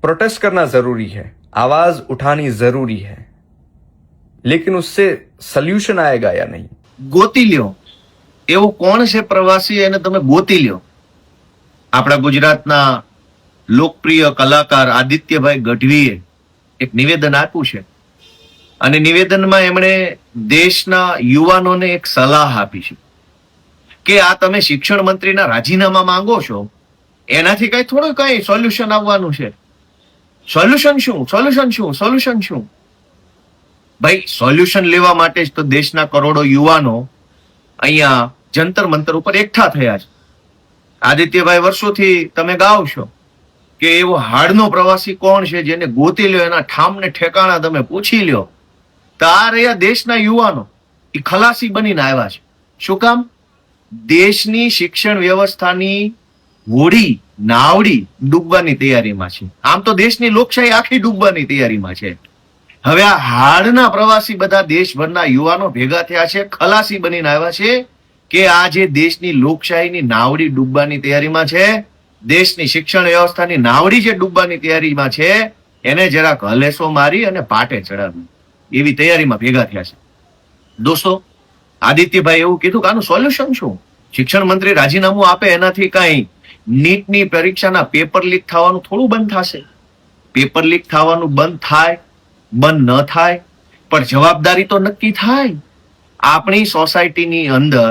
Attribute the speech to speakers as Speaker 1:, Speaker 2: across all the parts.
Speaker 1: Protest करना जरूरी है, आवाज उठानी जरूरी है, लेकिन उससे सोल्यूशन आएगा या नहीं?
Speaker 2: ગોતી લ્યો એવું કોણ છે પ્રવાસી, એને તમે ગોતી લ્યો. આપણા ગુજરાતના લોકપ્રિય કલાકાર આદિત્યભાઈ ગઢવીએ એક નિવેદન આપ્યું છે અને નિવેદનમાં એમણે દેશના યુવાનોને એક સલાહ આપી છે કે આ તમે શિક્ષણ મંત્રીના રાજીનામા માંગો છો, એનાથી કઈ સોલ્યુશન આવવાનું છે. સોલ્યુશન શું? ભાઈ, સોલ્યુશન લેવા માટે જ તો દેશના કરોડો યુવાનો અહીંયા જંતર મંતર ઉપર એકઠા થયા છે. આદિત્યભાઈ, વર્ષોથી તમે ગાઓ છો કે એવો હાડનો પ્રવાસી કોણ છે જેને ગોતી લ્યો, એના ઠામને ઠેકાણા તમે પૂછી લ્યો. તો આ રહ્યા દેશના યુવાનો, એ ખલાસી બનીને આવ્યા છે. શું કામ? દેશની શિક્ષણ વ્યવસ્થાની હોડી નાવડી ડૂબવાની તૈયારીમાં છે. આમ તો દેશની લોકશાહી આખી ડૂબવાની તૈયારીમાં છે. હવે આ હાડના પ્રવાસી બધા દેશભરના યુવાનો ભેગા થયા છે, ખલાસી બનીને આવ્યા છે કે આ જે દેશની લોકશાહીની નાવડી ડૂબવાની તૈયારીમાં છે, દેશની શિક્ષણ વ્યવસ્થાની નાવડી જે ડૂબવાની તૈયારીમાં છે, એને જરાક હલેસો મારી અને પાટે ચડાવી એવી તૈયારીમાં ભેગા થયા છે. દોસ્તો, આદિત્યભાઈ એવું કીધું કે આનું સોલ્યુશન શું? શિક્ષણ મંત્રી રાજીનામું આપે એનાથી કઈ નીટની પરીક્ષાના પેપર લીક થવાનું થોડું બંધ થશે? પેપર લીક થવાનું બંધ થાય, બંધ ન થાય, પણ જવાબદારી તો નક્કી થાય. આપણી સોસાયટીની અંદર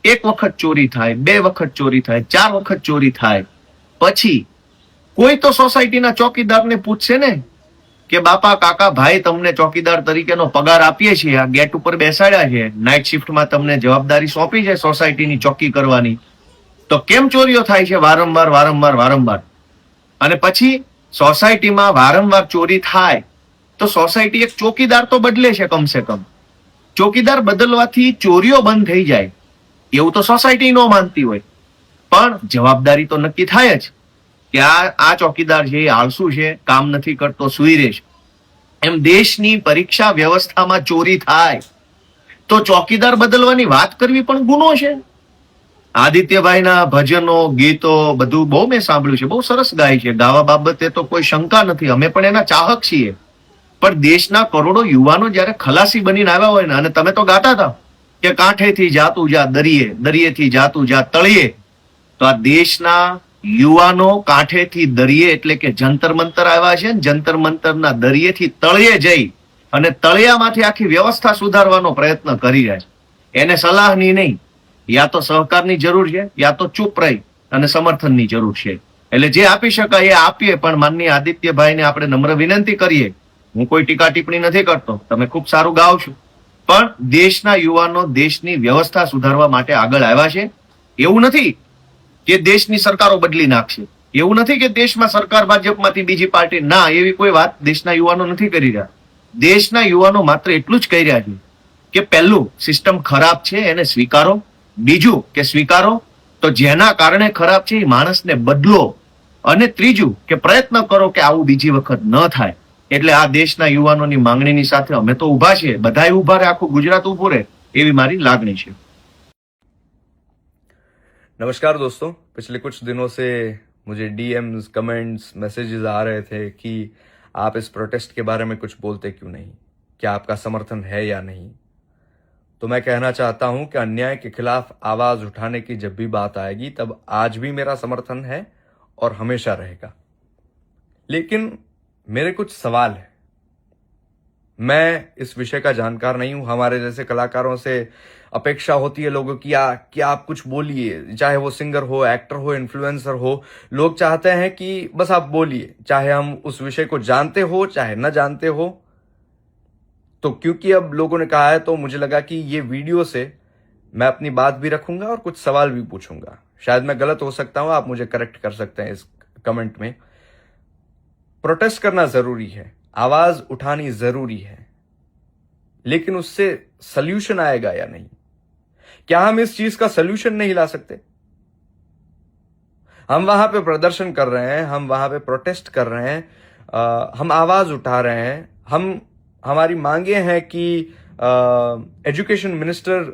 Speaker 2: એક વખત ચોરી થાય, 2 વખત ચોરી થાય, 4 વખત ચોરી થાય, પછી કોઈ તો સોસાયટીના ચોકીદારને પૂછશે ને કે બાપા, કાકા, ભાઈ, તમને ચોકીદાર તરીકેનો પગાર આપીએ છીએ, આ ગેટ ઉપર બેસાડ્યા છે, નાઇટ શિફ્ટમાં તમને જવાબદારી સોંપી છે સોસાયટીની ચોકી કરવાની, તો કેમ ચોરીઓ થાય છે વારંવાર? અને પછી સોસાયટીમાં વારંવાર ચોરી થાય તો સોસાયટી એક ચોકીદાર તો બદલે છે. કમસે કમ ચોકીદાર બદલવાથી ચોરીઓ બંધ થઈ જાય એવું તો સોસાયટી ન માનતી હોય, પણ જવાબદારી તો નક્કી થાય જ કે આ ચોકીદાર છે એ આળસુ છે, કામ નથી કરતો, સૂઈ રહેશે. એમ દેશની પરીક્ષા વ્યવસ્થામાં ચોરી થાય તો ચોકીદાર બદલવાની વાત કરવી પણ ગુનો છે. આદિત્યભાઈના ભજનો, ગીતો બધું બહુ મેં સાંભળ્યું છે, બહુ સરસ ગાય છે, ગાવા બાબતે તો કોઈ શંકા નથી, અમે પણ એના ચાહક છીએ. પણ દેશના કરોડો યુવાનો જયારે ખલાસી બનીને આવ્યા હોય ને, અને તમે તો ગાતા હતા કે કાંઠેથી જાતું જા દરિયે, દરિયેથી જાતું જા તળિયે, તો આ દેશના યુવાનો કાંઠેથી દરિયે એટલે કે જંતર મંતર આવ્યા છે ને, જંતર મંતરના દરિયેથી તળિયે જઈ અને તળિયામાંથી આખી વ્યવસ્થા સુધારવાનો પ્રયત્ન કરી રહ્યા છે. એને સલાહની નહીં, યા તો સહકારની જરૂર છે, યા તો ચૂપ રહી અને સમર્થનની જરૂર છે. એટલે જે આપી શકાય એ આપીએ, પણ માનનીય આદિત્યભાઈને આપણે નમ્ર વિનંતી કરીએ. હું કોઈ ટીકા ટિપ્પણી નથી કરતો, તમે ખૂબ સારું ગાઓ છો, પણ દેશના યુવાનો દેશની વ્યવસ્થા સુધારવા માટે આગળ આવ્યા છે. એવું નથી કે દેશની સરકારો બદલી નાખશે, એવું નથી કે દેશમાં સરકાર ભાજપમાંથી બીજી પાર્ટી, ના, એવી કોઈ વાત દેશના યુવાનો નથી કરી રહ્યા. દેશના યુવાનો માત્ર એટલું જ કહી રહ્યા છે કે પહેલું, સિસ્ટમ ખરાબ છે એને સ્વીકારો. બીજું કે સ્વીકારો તો જેના કારણે ખરાબ છે એ માણસને બદલો. અને ત્રીજું કે પ્રયત્ન કરો કે આવું બીજી વખત ન થાય. એટલે આ દેશના યુવાનોની માંગણીની સાથે અમે તો ઉભા છીએ, બધાય ઉભા રહે, આખું ગુજરાત ઉભું રહે, એવી મારી લાગણી છે.
Speaker 1: नमस्कार दोस्तों, पिछले कुछ दिनों से मुझे डीएम्स, कमेंट्स, मैसेजेस आ रहे थे कि आप इस प्रोटेस्ट के बारे में कुछ बोलते क्यों नहीं, क्या आपका समर्थन है या नहीं. तो मैं कहना चाहता हूं कि अन्याय के खिलाफ आवाज उठाने की जब भी बात आएगी तब आज भी मेरा समर्थन है और हमेशा रहेगा. लेकिन मेरे कुछ सवाल है. मैं इस विषय का जानकार नहीं हूं. हमारे जैसे कलाकारों से अपेक्षा होती है लोगों की कि आप कुछ बोलिए, चाहे वो सिंगर हो, एक्टर हो, इन्फ्लुएंसर हो. लोग चाहते हैं कि बस आप बोलिए, चाहे हम उस विषय को जानते हो चाहे न जानते हो. तो क्योंकि अब लोगों ने कहा है तो मुझे लगा कि ये वीडियो से मैं अपनी बात भी रखूंगा और कुछ सवाल भी पूछूंगा. शायद मैं गलत हो सकता हूं, आप मुझे करेक्ट कर सकते हैं इस कमेंट में. प्रोटेस्ट करना जरूरी है, आवाज उठानी जरूरी है, लेकिन उससे सल्यूशन आएगा या नहीं? क्या हम इस चीज का सल्यूशन नहीं ला सकते? हम वहां पे प्रदर्शन कर रहे हैं, हम वहां पे प्रोटेस्ट कर रहे हैं, हम आवाज उठा रहे हैं, हमारी मांगे हैं कि एजुकेशन मिनिस्टर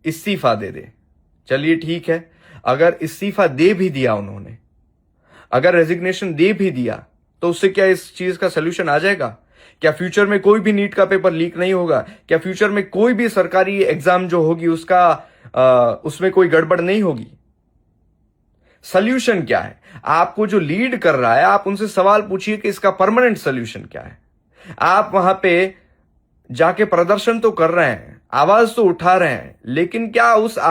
Speaker 1: इस्तीफा दे दे. चलिए ठीक है, अगर इस्तीफा दे भी दिया उन्होंने, अगर रेजिग्नेशन दे भी दिया, तो उससे क्या इस चीज का सोल्यूशन आ जाएगा? क्या फ्यूचर में कोई भी नीट का पेपर लीक नहीं होगा? क्या फ्यूचर में कोई भी सरकारी एग्जाम जो होगी उसमें कोई गड़बड़ नहीं होगी? सोल्यूशन क्या है? आपको जो लीड कर रहा है, आप उनसे सवाल पूछिए कि इसका परमानेंट सोल्यूशन क्या है। आप वहां पे जाके प्रदर्शन तो कर रहे हैं, आवाज तो उठा रहे हैं, लेकिन क्या उस